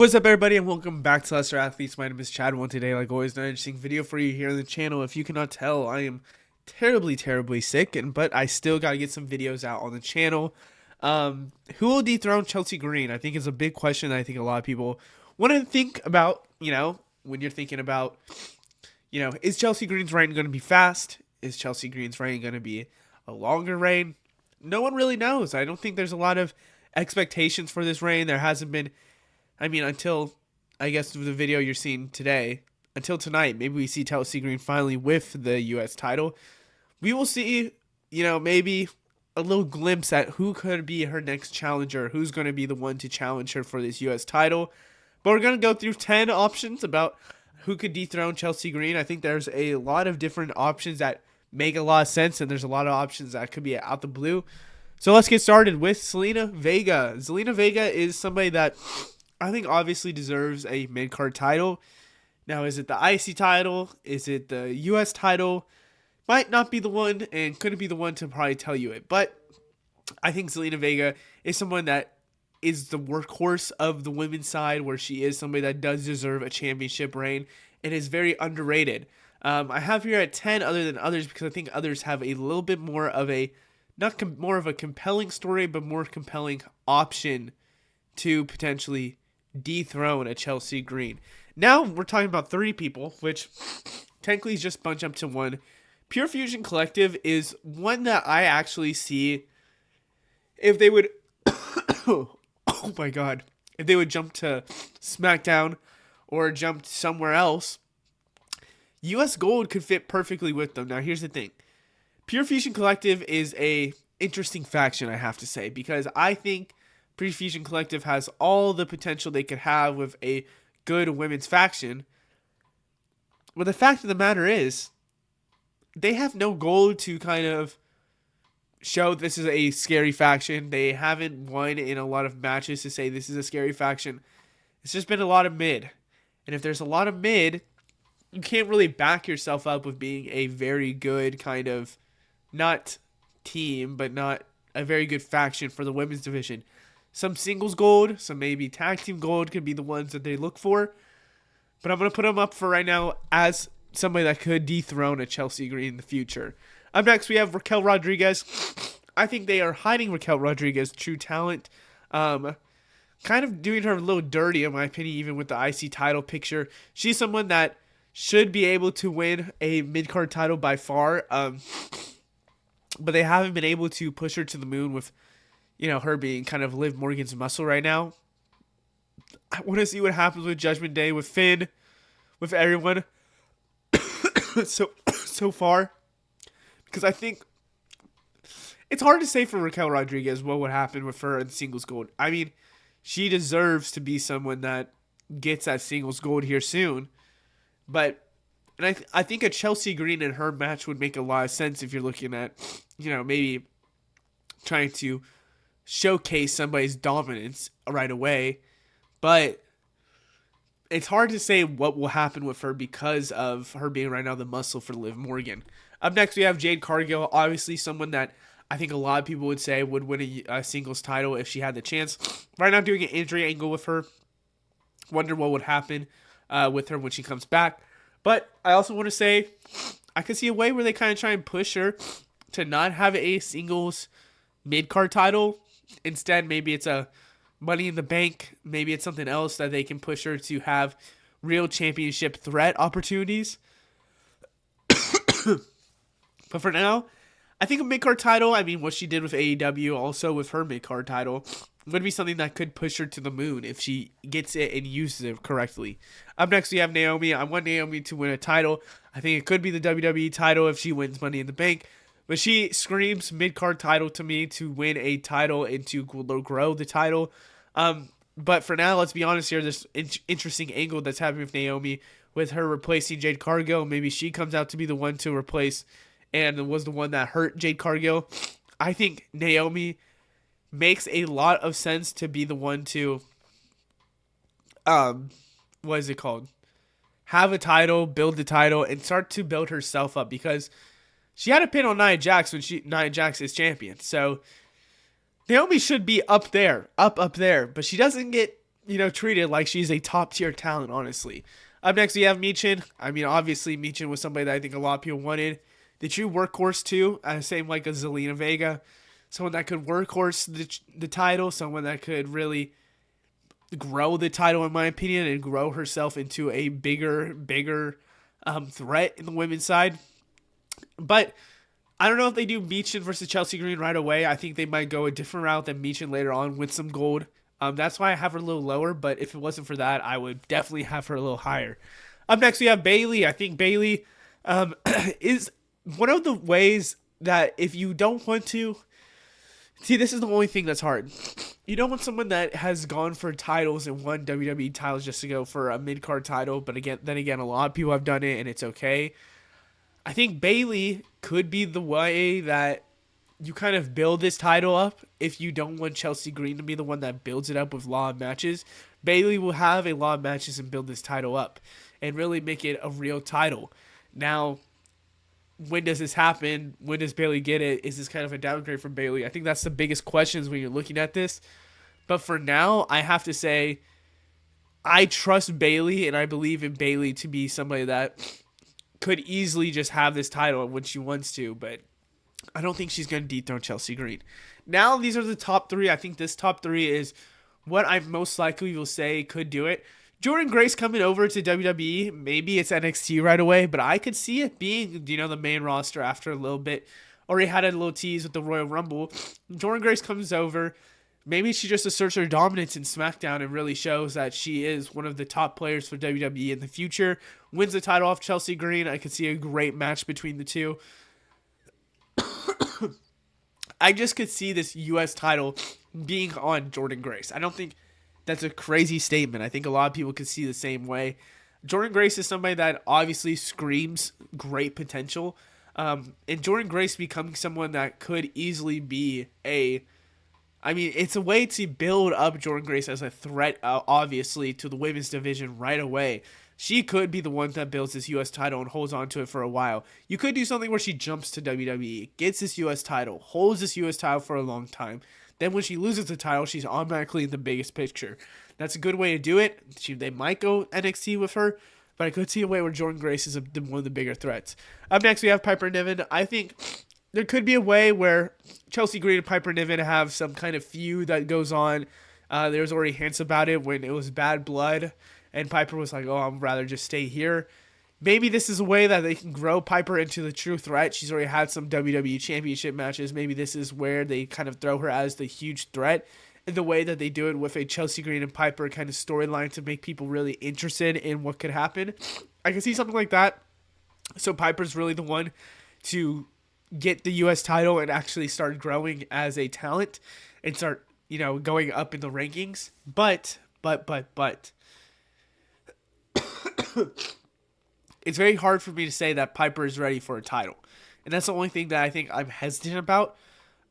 What's up, everybody, and welcome back to Lesser Athletes. My name is Chadwell, and today, like always, another interesting video for you here on the channel. If you cannot tell, I am terribly sick, but I still got to get some videos out on the channel. Who will dethrone Chelsea Green? I think is a big question. I think a lot of people want to think about, when you're thinking about, is Chelsea Green's reign going to be fast? Is Chelsea Green's reign going to be a longer reign? No one really knows. I don't think there's a lot of expectations for this reign. There hasn't been. Until, I guess, the video you're seeing today, until tonight, maybe we see Chelsea Green finally with the U.S. title. We will see, maybe a little glimpse at who could be her next challenger, who's going to be the one to challenge her for this U.S. title. But we're going to go through 10 options about who could dethrone Chelsea Green. I think there's a lot of different options that make a lot of sense, and there's a lot of options that could be out the blue. So let's get started with Zelina Vega. Zelina Vega is somebody that I think obviously deserves a mid-card title. Now, is it the IC title? Is it the US title? Might not be the one and couldn't be the one to probably tell you it. But I think Zelina Vega is someone that is the workhorse of the women's side, where she is somebody that does deserve a championship reign and is very underrated. I have here at 10 other than others because I think others have a little bit more of a, more of a compelling story, but more compelling option to potentially dethrone a Chelsea Green. Now we're talking about 30 people, which technically is just bunch up to one. Pure Fusion Collective is one that I actually see if they would oh my god, if they would jump to SmackDown or jump somewhere else, US Gold could fit perfectly with them. Now here's the thing. Pure Fusion Collective is a interesting faction, I have to say, because I think Pure Fusion Collective has all the potential they could have with a good women's faction. But the fact of the matter is, they have no goal to kind of show this is a scary faction. They haven't won in a lot of matches to say this is a scary faction. It's just been a lot of mid. And if there's a lot of mid, you can't really back yourself up with being a very good kind of, not team, but not a very good faction for the women's division. Some singles gold, some maybe tag team gold could be the ones that they look for. But I'm going to put them up for right now as somebody that could dethrone a Chelsea Green in the future. Up next, we have Raquel Rodriguez. I think they are hiding Raquel Rodriguez's true talent. Kind of doing her a little dirty, in my opinion, even with the IC title picture. She's someone that should be able to win a mid-card title by far. But they haven't been able to push her to the moon with her being kind of Liv Morgan's muscle right now. I want to see what happens with Judgment Day, with Finn, with everyone so far. Because I think it's hard to say for Raquel Rodriguez what would happen with her in singles gold. I mean, she deserves to be someone that gets that singles gold here soon. But I think a Chelsea Green and her match would make a lot of sense if you're looking at, maybe trying to showcase somebody's dominance right away. But it's hard to say what will happen with her because of her being right now the muscle for Liv Morgan. Up next, we have Jade Cargill, obviously someone that I think a lot of people would say would win a singles title if she had the chance. Right now, doing an injury angle with her. Wonder what would happen with her when she comes back. But I also want to say I could see a way where they kind of try and push her to not have a singles mid-card title. Instead, maybe it's a Money in the Bank. Maybe it's something else that they can push her to have real championship threat opportunities. But for now, I think a mid-card title, what she did with AEW, also with her mid-card title, would be something that could push her to the moon if she gets it and uses it correctly. Up next, we have Naomi. I want Naomi to win a title. I think it could be the WWE title if she wins Money in the Bank. But she screams mid-card title to me to win a title and to grow the title. But for now, let's be honest here. This interesting angle that's happening with Naomi, with her replacing Jade Cargill. Maybe she comes out to be the one to replace and was the one that hurt Jade Cargill. I think Naomi makes a lot of sense to be the one to, what is it called? Have a title, build the title, and start to build herself up, because she had a pin on Nia Jax when Nia Jax is champion. So Naomi should be up there, up there, but she doesn't get treated like she's a top tier talent, honestly. Up next, we have Michin. I mean, obviously, Michin was somebody that I think a lot of people wanted. The true workhorse, too, same like a Zelina Vega. Someone that could workhorse the title, someone that could really grow the title, in my opinion, and grow herself into a bigger threat in the women's side. But I don't know if they do Meechin versus Chelsea Green right away. I think they might go a different route than Meechin later on with some gold. That's why I have her a little lower, but if it wasn't for that, I would definitely have her a little higher. Up next, we have Bayley. I think Bayley is one of the ways that if you don't want to... See, this is the only thing that's hard. You don't want someone that has gone for titles and won WWE titles just to go for a mid-card title, but then again, a lot of people have done it, and it's okay. I think Bayley could be the way that you kind of build this title up if you don't want Chelsea Green to be the one that builds it up with a lot of matches. Bayley will have a lot of matches and build this title up and really make it a real title. Now, when does this happen? When does Bayley get it? Is this kind of a downgrade from Bayley? I think that's the biggest questions when you're looking at this. But for now, I have to say I trust Bayley and I believe in Bayley to be somebody that could easily just have this title when she wants to, but I don't think she's going to dethrone Chelsea Green. Now, these are the top three. I think this top three is what I most likely will say could do it. Jordynne Grace coming over to WWE, maybe it's NXT right away, but I could see it being, the main roster after a little bit. Already had a little tease with the Royal Rumble. Jordynne Grace comes over. Maybe she just asserts her dominance in SmackDown and really shows that she is one of the top players for WWE in the future. Wins the title off Chelsea Green. I could see a great match between the two. I just could see this U.S. title being on Jordynne Grace. I don't think that's a crazy statement. I think a lot of people could see the same way. Jordynne Grace is somebody that obviously screams great potential. And Jordynne Grace becoming someone that could easily be it's a way to build up Jordynne Grace as a threat, obviously, to the women's division right away. She could be the one that builds this U.S. title and holds on to it for a while. You could do something where she jumps to WWE, gets this U.S. title, holds this U.S. title for a long time. Then when she loses the title, she's automatically in the biggest picture. That's a good way to do it. They might go NXT with her, but I could see a way where Jordynne Grace is one of the bigger threats. Up next, we have Piper Niven. I think there could be a way where Chelsea Green and Piper Niven have some kind of feud that goes on. There was already hints about it when it was Bad Blood, and Piper was like, I'd rather just stay here. Maybe this is a way that they can grow Piper into the true threat. She's already had some WWE Championship matches. Maybe this is where they kind of throw her as the huge threat in the way that they do it with a Chelsea Green and Piper kind of storyline to make people really interested in what could happen. I can see something like that. So Piper's really the one to get the U.S. title and actually start growing as a talent and start, going up in the rankings. But it's very hard for me to say that Piper is ready for a title. And that's the only thing that I think I'm hesitant about.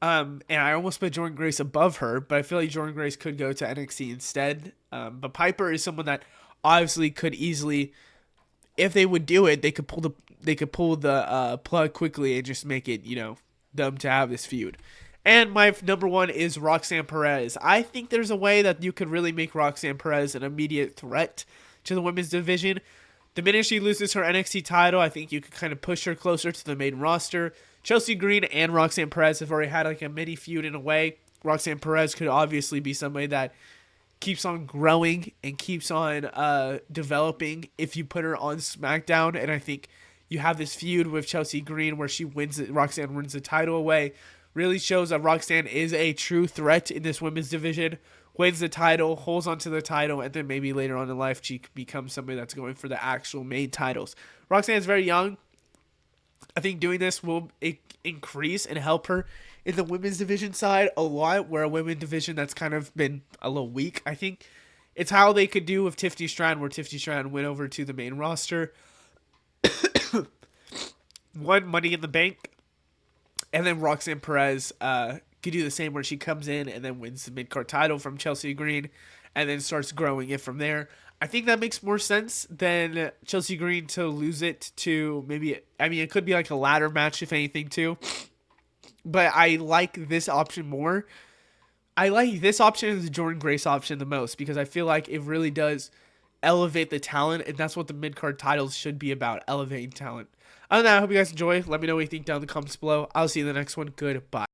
And I almost put Jordynne Grace above her, but I feel like Jordynne Grace could go to NXT instead. But Piper is someone that obviously could easily, if they would do it, they could pull the plug quickly and just make it, them to have this feud. And my number one is Roxanne Perez. I think there's a way that you could really make Roxanne Perez an immediate threat to the women's division. The minute she loses her NXT title, I think you could kind of push her closer to the main roster. Chelsea Green and Roxanne Perez have already had like a mini feud in a way. Roxanne Perez could obviously be somebody that keeps on growing and keeps on developing if you put her on SmackDown. And I think you have this feud with Chelsea Green where Roxanne wins the title away. Really shows that Roxanne is a true threat in this women's division. Wins the title, holds onto the title, and then maybe later on in life she becomes somebody that's going for the actual main titles. Roxanne's very young. I think doing this will increase and help her in the women's division side a lot, where a women's division that's kind of been a little weak. I think it's how they could do with Tiffany Stratton, where Tiffany Stratton went over to the main roster, won Money in the Bank, and then Roxanne Perez could do the same where she comes in and then wins the mid-card title from Chelsea Green and then starts growing it from there. I think that makes more sense than Chelsea Green to lose it to it could be like a ladder match if anything too. But I like this option more I like this option and the Jordan Grace option the most because I feel like it really does elevate the talent, and that's what the mid card titles should be about, elevating talent. Other than that, I hope you guys enjoy. Let me know what you think down in the comments below. I'll see you in the next one. Goodbye.